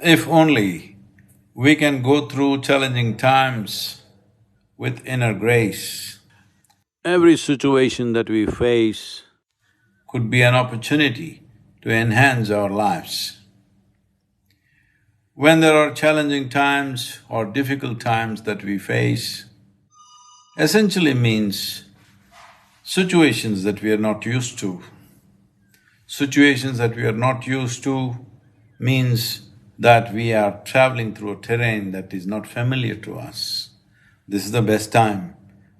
If only we can go through challenging times with inner grace, every situation that we face could be an opportunity to enhance our lives. When there are challenging times or difficult times that we face, essentially means situations that we are not used to. Situations that we are not used to means that we are traveling through a terrain that is not familiar to us. This is the best time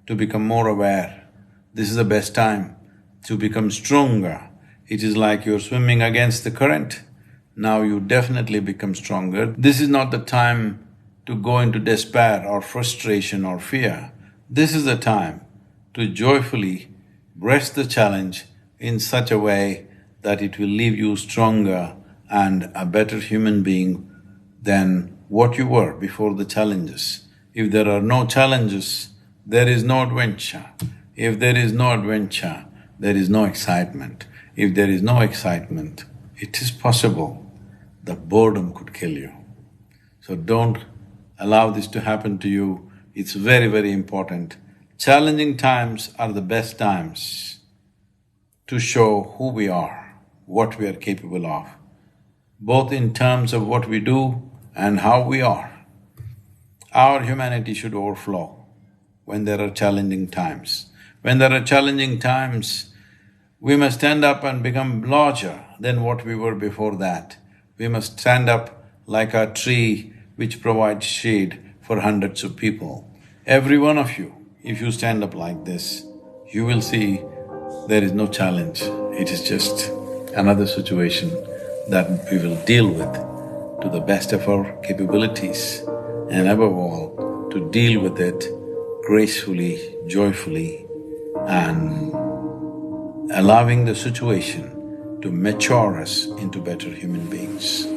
to become more aware. This is the best time to become stronger. It is like you're swimming against the current. Now you definitely become stronger. This is not the time to go into despair or frustration or fear. This is the time to joyfully breast the challenge in such a way that it will leave you stronger and a better human being than what you were before the challenges. If there are no challenges, there is no adventure. If there is no adventure, there is no excitement. If there is no excitement, it is possible the boredom could kill you. So don't allow this to happen to you. It's very, very important. Challenging times are the best times to show who we are, what we are capable of, both in terms of what we do and how we are. Our humanity should overflow when there are challenging times. When there are challenging times, we must stand up and become larger than what we were before that. We must stand up like a tree which provides shade for hundreds of people. Every one of you, if you stand up like this, you will see there is no challenge. It is just another situation that we will deal with to the best of our capabilities, and above all, to deal with it gracefully, joyfully, and allowing the situation to mature us into better human beings.